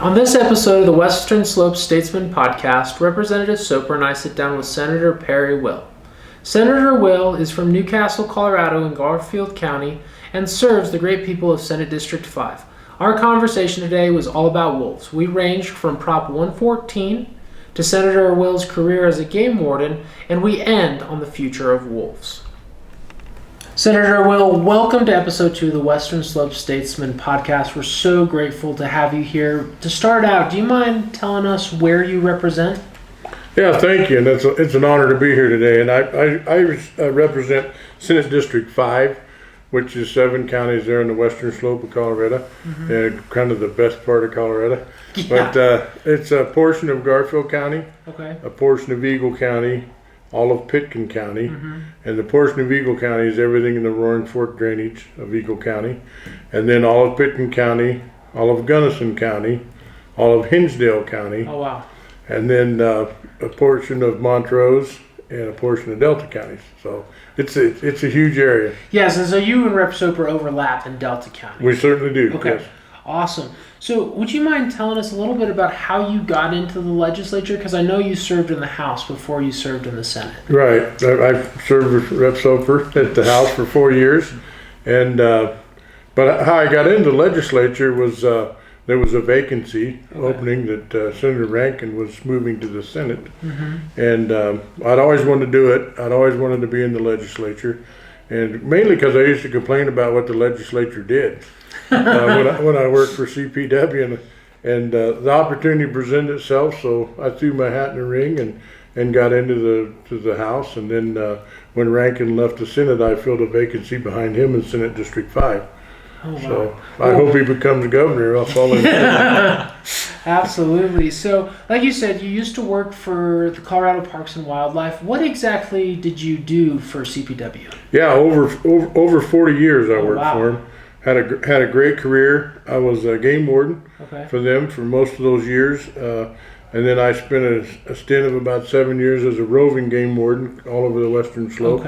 On this episode of the Western Slope Statesman podcast, Representative Soper and I sit down with Senator Perry Will. Senator Will is from Newcastle, Colorado in Garfield County and serves the great people of Senate District 5. Our conversation today was all about wolves. We ranged from Prop 114 to Senator Will's career as a game warden, and we end on the future of wolves. Senator Will, welcome to episode 2 of the Western Slope Statesman podcast. We're so grateful to have you here. To start out, do you mind telling us where you represent? Yeah, thank you. And it's an honor to be here today. And I represent Senate District 5, which is 7 counties there in the Western Slope of Colorado, kind of the best part of Colorado. Yeah. But it's a portion of Garfield County, Okay. a portion of Eagle County, all of Pitkin County, and the portion of Eagle County is everything in the Roaring Fork drainage of Eagle County, and then all of Pitkin County, all of Gunnison County, all of Hinsdale County, Oh, wow. and then a portion of Montrose and a portion of Delta counties. So it's a huge area. Yes, and so you and Rep. Soper overlap in Delta County. We certainly do. Okay. Yes. Awesome. So would you mind telling us a little bit about how you got into the legislature? Because I know you served in the House before you served in the Senate. Right. I've served with Rep. Soper at the House for 4 years, and but how I got into the legislature was there was a vacancy opening that Senator Rankin was moving to the Senate, and I'd always wanted to do it. I'd always wanted to be in the legislature, and mainly because I used to complain about what the legislature did. When I worked for CPW, and the opportunity presented itself, so I threw my hat in the ring and got into the House. And then when Rankin left the Senate, I filled a vacancy behind him in Senate District 5. Oh, wow. So I hope he becomes governor. I'll follow him. Absolutely. So, like you said, you used to work for the Colorado Parks and Wildlife. What exactly did you do for CPW? Yeah, over 40 years I worked wow. for him. Had a great career. I was a game warden for them for most of those years, and then I spent a stint of about 7 years as a roving game warden all over the Western Slope.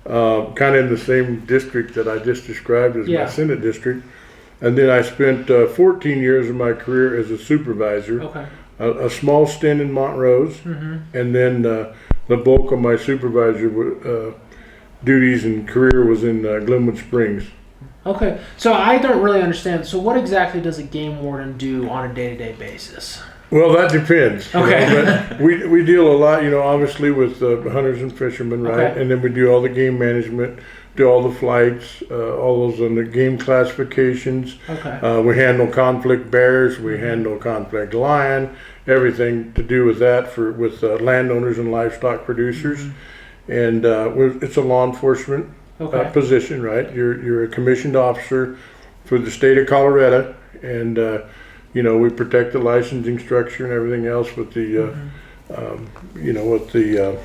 Kind of in the same district that I just described as my Senate district. And then I spent 14 years of my career as a supervisor. A small stint in Montrose, and then the bulk of my supervisor duties and career was in Glenwood Springs. Okay, so I don't really understand. So what exactly does a game warden do on a day-to-day basis? Well, that depends. Okay. But we deal a lot, obviously with hunters and fishermen, right? Okay. And then we do all the game management, do all the flights, all those on the game classifications. Okay. We handle conflict bears, we handle conflict lion, everything to do with that with landowners and livestock producers. And it's a law enforcement position, right? You're a commissioned officer for the state of Colorado, and we protect the licensing structure and everything else with the with the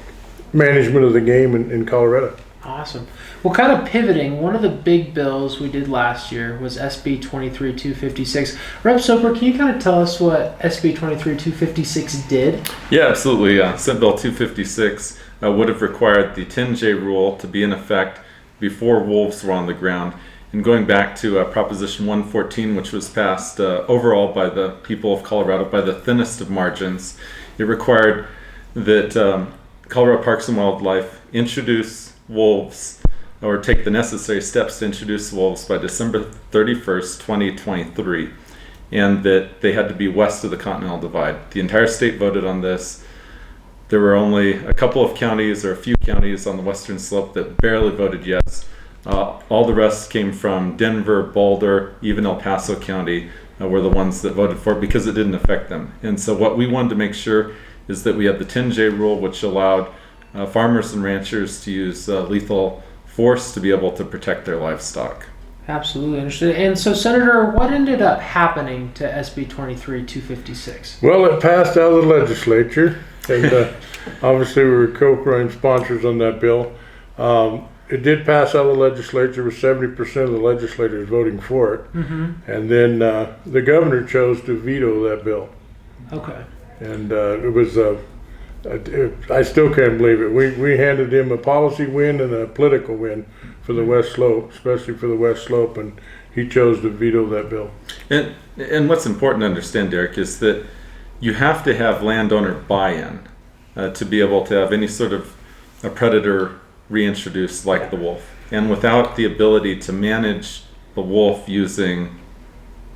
management of the game in Colorado. Awesome. Well, kind of pivoting, one of the big bills we did last year was SB 23-256. Rep. Soper, can you kind of tell us what SB 23-256 did? Yeah, absolutely. Senate Bill 256 would have required the 10J rule to be in effect before wolves were on the ground. And going back to Proposition 114, which was passed overall by the people of Colorado by the thinnest of margins, it required that Colorado Parks and Wildlife introduce wolves or take the necessary steps to introduce wolves by December 31st, 2023, and that they had to be west of the Continental Divide. The entire state voted on this. There were only a couple of counties or a few counties on the Western Slope that barely voted yes. All the rest came from Denver, Boulder, even El Paso County were the ones that voted for it because it didn't affect them. And so what we wanted to make sure is that we had the 10J rule, which allowed farmers and ranchers to use lethal force to be able to protect their livestock. Absolutely understood. And so, Senator, what ended up happening to SB 23-256? Well, it passed out of the legislature, and obviously we were co-prime sponsors on that bill. It did pass out of the legislature with 70% of the legislators voting for it. And then the governor chose to veto that bill. Okay. And it was I still can't believe it. We handed him a policy win and a political win for the West Slope, especially for the West Slope, and he chose to veto that bill. And what's important to understand, Derek, is that you have to have landowner buy-in to be able to have any sort of a predator reintroduced like the wolf. And without the ability to manage the wolf using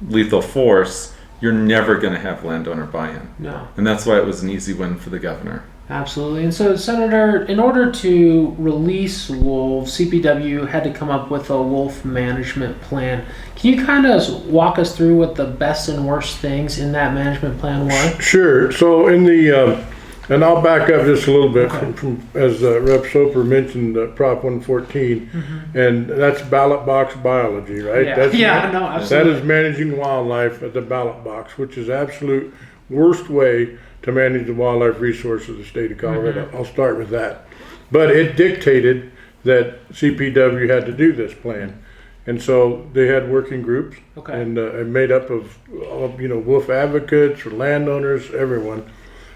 lethal force, you're never going to have landowner buy-in. No. And that's why it was an easy win for the governor. Absolutely. And so, Senator, in order to release wolves, CPW had to come up with a wolf management plan. Can you kind of walk us through what the best and worst things in that management plan were? Sure. So in the, and I'll back up just a little bit from as Rep. Soper mentioned, Prop 114, and that's ballot box biology, right? Yeah, no, absolutely. That is managing wildlife at the ballot box, which is absolute worst way to manage the wildlife resources of the state of Colorado. I'll start with that. But it dictated that CPW had to do this plan. And so they had working groups and made up of, wolf advocates or landowners, everyone.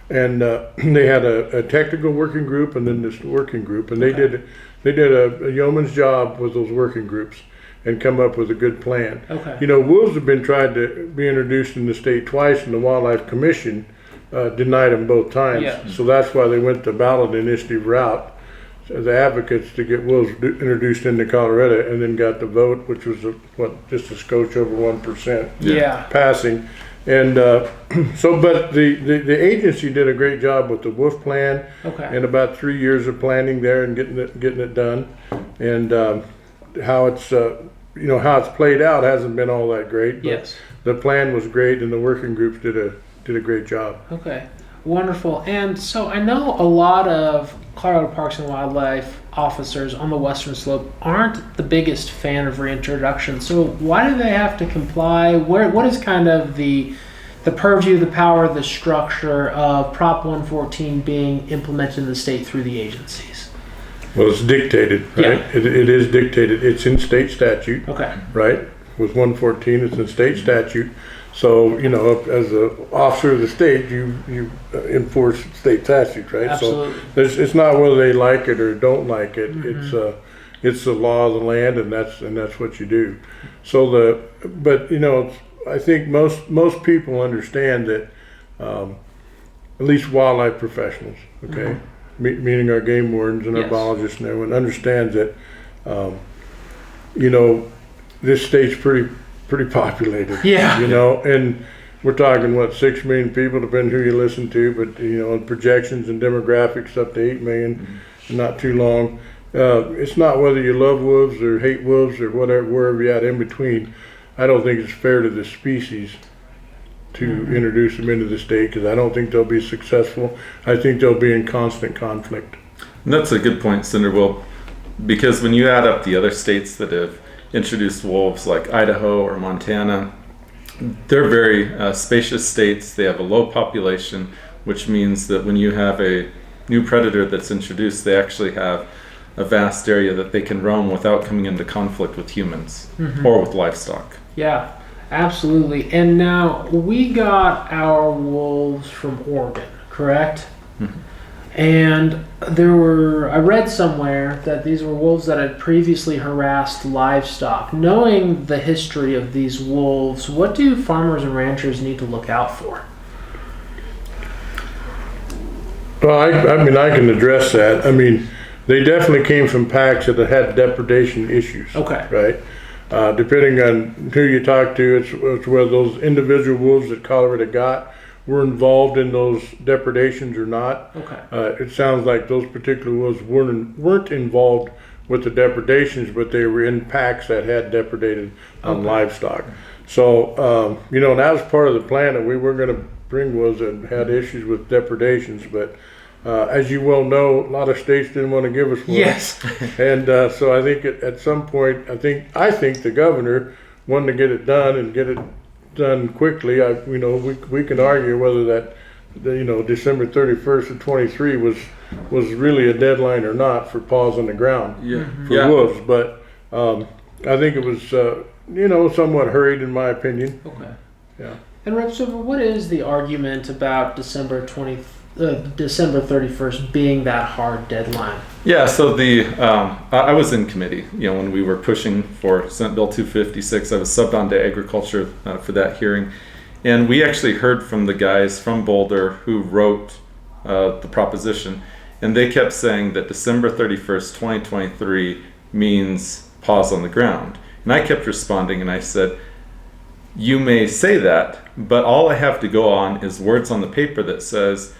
And they had a technical working group and then this working group. And they did a yeoman's job with those working groups and come up with a good plan. Wolves have been tried to be introduced in the state twice, and the Wildlife Commission denied them both times. So that's why they went the ballot initiative route, the advocates, to get wolves introduced into Colorado, and then got the vote, which was just a skosh over 1% passing. And but the agency did a great job with the wolf plan, and about 3 years of planning there and getting it done. And how it's played out hasn't been all that great. But the plan was great, and the working groups did a great job. Okay, wonderful. And so I know a lot of Colorado Parks and Wildlife officers on the Western Slope aren't the biggest fan of reintroduction. So why do they have to comply? What is kind of the purview, the power, the structure of Prop 114 being implemented in the state through the agencies? Well, it's dictated, right? It is dictated. It's in state statute, right? With 114, it's in state statute. So, as an officer of the state, you enforce state statutes, right? Absolutely. So it's not whether they like it or don't like it. It's the law of the land, and that's what you do. So I think most people understand that, at least wildlife professionals, meaning our game wardens and our biologists and everyone understands that, this state's pretty populated. And we're talking 6 million people, depending who you listen to, but projections and demographics up to 8 million, not too long. It's not whether you love wolves or hate wolves or wherever you're at in between. I don't think it's fair to the species to introduce them into the state, because I don't think they'll be successful. I think they'll be in constant conflict. And that's a good point, Senator Will, because when you add up the other states that have introduced wolves, like Idaho or Montana, they're very spacious states. They have a low population, which means that when you have a new predator that's introduced, they actually have a vast area that they can roam without coming into conflict with humans or with livestock. Yeah, absolutely. And now we got our wolves from Oregon, correct? And I read somewhere that these were wolves that had previously harassed livestock. Knowing the history of these wolves, what do farmers and ranchers need to look out for? Well, I can address that. They definitely came from packs that had depredation issues. Right? Depending on who you talk to, it's whether those individual wolves that Colorado got were involved in those depredations or not. It sounds like those particular wolves weren't involved with the depredations, but they were in packs that had depredated on livestock. So, that was part of the plan, that we were going to bring wolves that had issues with depredations, but as you well know, a lot of states didn't want to give us wolves. And so I think at some point, I think the governor wanted to get it done and get it done quickly. We can argue whether that, December 31st of 23 was really a deadline or not for Paws on the ground for wolves. But I think it was, somewhat hurried in my opinion. And Rep. Soper, what is the argument about December 23rd December 31st being that hard deadline? Yeah, so I was in committee, when we were pushing for Senate Bill 256. I was subbed on to Agriculture for that hearing. And we actually heard from the guys from Boulder who wrote the proposition. And they kept saying that December 31st, 2023 means paws on the ground. And I kept responding and I said, you may say that, but all I have to go on is words on the paper that says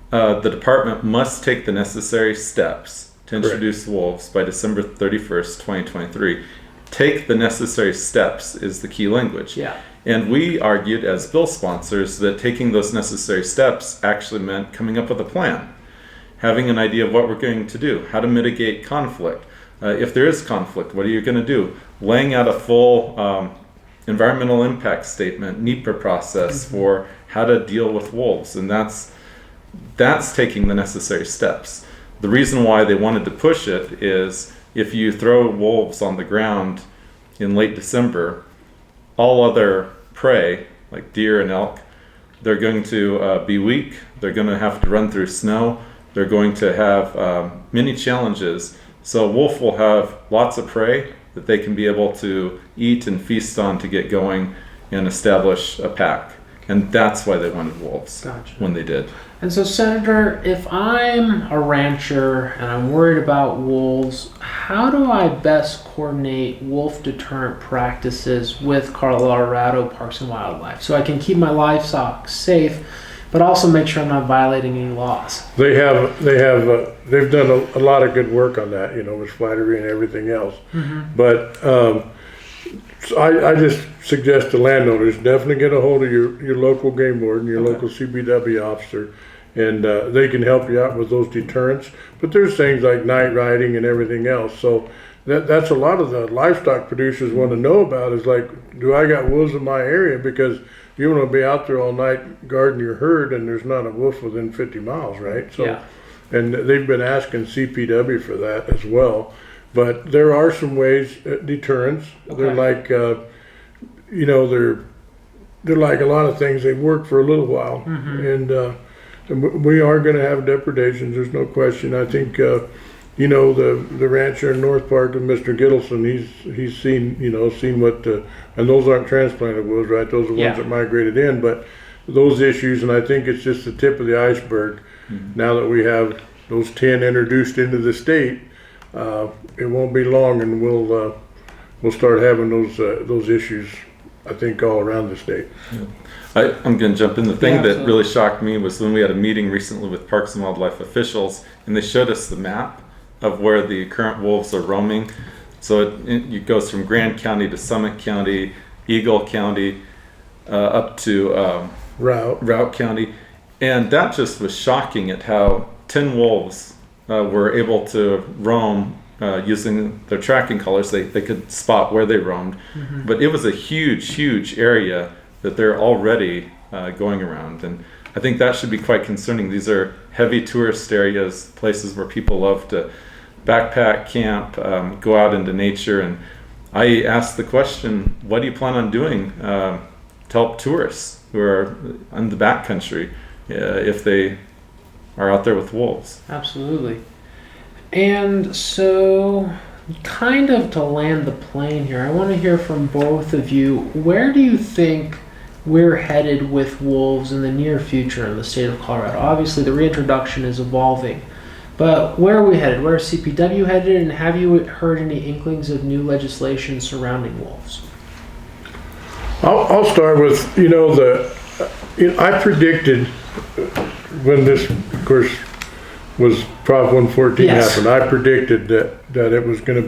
the department must take the necessary steps to introduce wolves by December 31st, 2023. Take the necessary steps is the key language. Yeah. And we argued as bill sponsors that taking those necessary steps actually meant coming up with a plan, having an idea of what we're going to do, how to mitigate conflict. If there is conflict, what are you going to do? Laying out a full environmental impact statement, NEPA process for how to deal with wolves. And that's taking the necessary steps. The reason why they wanted to push it is if you throw wolves on the ground in late December, all other prey, like deer and elk, they're going to be weak. They're going to have to run through snow. They're going to have many challenges. So wolf will have lots of prey that they can be able to eat and feast on to get going and establish a pack. And that's why they wanted wolves when they did. And so, Senator, if I'm a rancher and I'm worried about wolves, how do I best coordinate wolf deterrent practices with Colorado Parks and Wildlife so I can keep my livestock safe, but also make sure I'm not violating any laws? They've done a lot of good work on that, with flattery and everything else. But so I just suggest to landowners definitely get a hold of your local game warden, your local CBW officer, and they can help you out with those deterrents. But there's things like night riding and everything else. So that's a lot of the livestock producers want to know about is like, do I got wolves in my area? Because you want to be out there all night guarding your herd and there's not a wolf within 50 miles, right? So, yeah. And they've been asking CPW for that as well. But there are some ways, deterrents. Okay. They're like, they're like a lot of things. They work for a little while, and we are going to have depredations. There's no question. I think, the rancher in North Park, Mr. Gittleson, he's seen what, and those aren't transplanted wolves, right? Those are ones that migrated in, but those issues, and I think it's just the tip of the iceberg. Now that we have those 10 introduced into the state. It won't be long, and we'll start having those issues, I think, all around the state. Yeah. I'm going to jump in. The thing that really shocked me was when we had a meeting recently with Parks and Wildlife officials, and they showed us the map of where the current wolves are roaming. So it goes from Grand County to Summit County, Eagle County, up to Routt County, and that just was shocking at how 10 wolves were able to roam using their tracking collars. They could spot where they roamed, but it was a huge area that they're already going around, and I think that should be quite concerning. These are heavy tourist areas, places where people love to backpack, camp, go out into nature, and I asked the question, what do you plan on doing to help tourists who are in the backcountry if they are out there with wolves? Absolutely. And so, kind of to land the plane here, I want to hear from both of you. Where do you think we're headed with wolves in the near future in the state of Colorado? Obviously, the reintroduction is evolving, but where are we headed? Where is CPW headed? And have you heard any inklings of new legislation surrounding wolves? I'll start with, I predicted when this, of course, was Prop 114 happened. I predicted that it was going to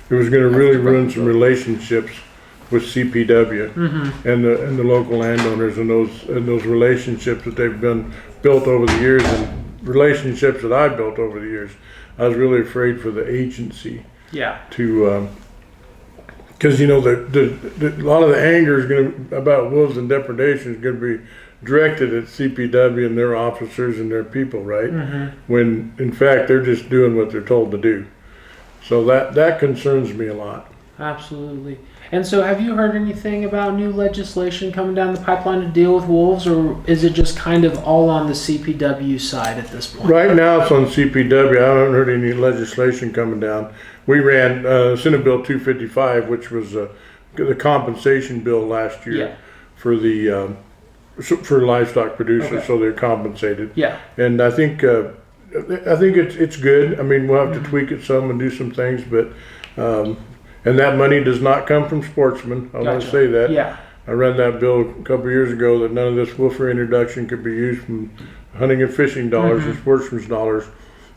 really ruin some relationships with CPW and the local landowners and those relationships that they've been built over the years and relationships that I've built over the years. I was really afraid for the agency to because a lot of the anger is going to about wolves and depredation is going to be directed at CPW and their officers and their people, right? When in fact they're just doing what they're told to do. So that concerns me a lot. Absolutely. And so have you heard anything about new legislation coming down the pipeline to deal with wolves, or is it just kind of all on the CPW side at this point? Right now it's on CPW. I haven't heard any legislation coming down. We ran Senate Bill 255, which was the compensation bill last year Yeah. for the for livestock producers, Okay. so they're compensated. Yeah. And I think it's good. I mean, we'll have to tweak it some and do some things, but and that money does not come from sportsmen. I want to Gotcha. say that. Yeah. I read that bill a couple of years ago that none of this wolf reintroduction could be used from hunting and fishing dollars or sportsmen's dollars.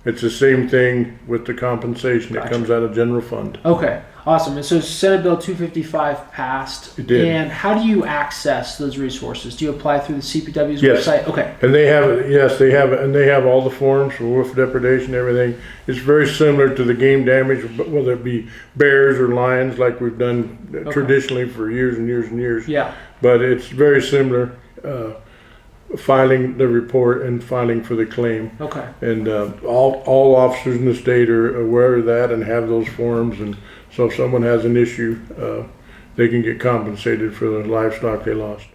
It's the same thing with the compensation. Gotcha. It comes out of general fund. Okay. Awesome. And so Senate Bill 255 passed. It did. And how do you access those resources? Do you apply through the CPW's Yes. website? Okay. And they have, yes, they have, and they have all the forms for wolf depredation, everything. It's very similar to the game damage, whether it be bears or lions, like we've done traditionally for years and years and years. Yeah. But it's very similar, filing the report and filing for the claim. Okay. And all officers in the state are aware of that and have those forms. And so if someone has an issue, they can get compensated for the livestock they lost.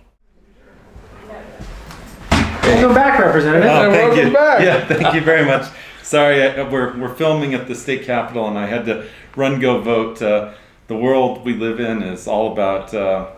Welcome back, Representative. And thank welcome you. back. Yeah, thank you very much. Sorry, we're filming at the state capitol, and I had to go vote. The world we live in is all about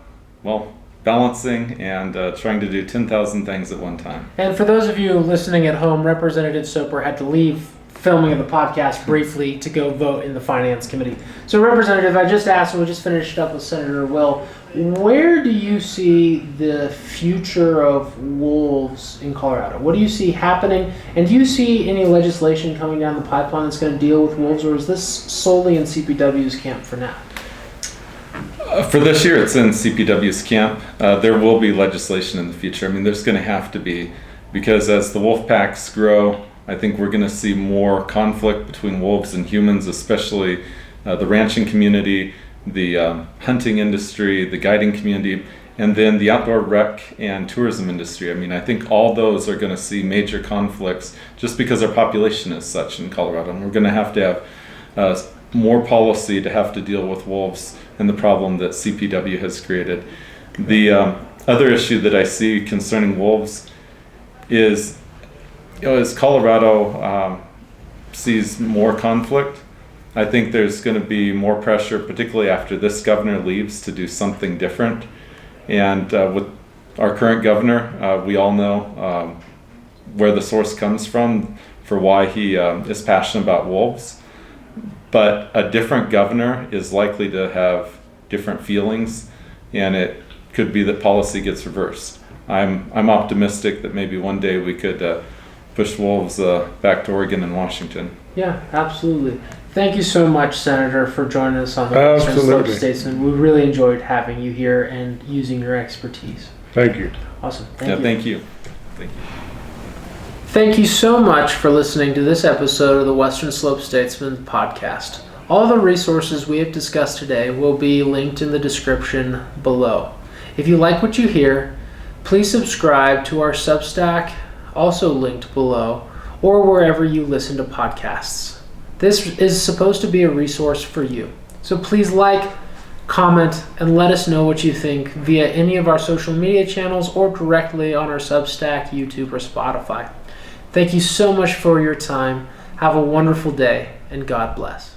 balancing and trying to do 10,000 things at one time. And for those of you listening at home, Representative Soper had to leave filming of the podcast briefly to go vote in the Finance Committee. So, Representative, I just asked, and we just finished up with Senator Will, where do you see the future of wolves in Colorado? What do you see happening? And do you see any legislation coming down the pipeline that's going to deal with wolves, or is this solely in CPW's camp for now? For this year, it's in CPW's camp. There will be legislation in the future. I mean, there's going to have to be, because as the wolf packs grow, I think we're going to see more conflict between wolves and humans, especially the ranching community, the hunting industry, the guiding community, and then the outdoor rec and tourism industry. I mean, I think all those are going to see major conflicts just because our population is such in Colorado. And we're going to have more policy to have to deal with wolves and the problem that CPW has created. The other issue that I see concerning wolves is, as Colorado sees more conflict, I think there's going to be more pressure, particularly after this governor leaves, to do something different. And with our current governor, we all know where the source comes from for why he is passionate about wolves. But a different governor is likely to have different feelings, and it could be that policy gets reversed. I'm optimistic that maybe one day we could push wolves back to Oregon and Washington. Yeah, absolutely. Thank you so much, Senator, for joining us on the Western Slope Statesman. We really enjoyed having you here and using your expertise. Thank you. Awesome. Thank you. Thank you so much for listening to this episode of the Western Slope Statesman podcast. All the resources we have discussed today will be linked in the description below. If you like what you hear, please subscribe to our Substack, also linked below, or wherever you listen to podcasts. This is supposed to be a resource for you. So please like, comment, and let us know what you think via any of our social media channels or directly on our Substack, YouTube, or Spotify. Thank you so much for your time. Have a wonderful day, and God bless.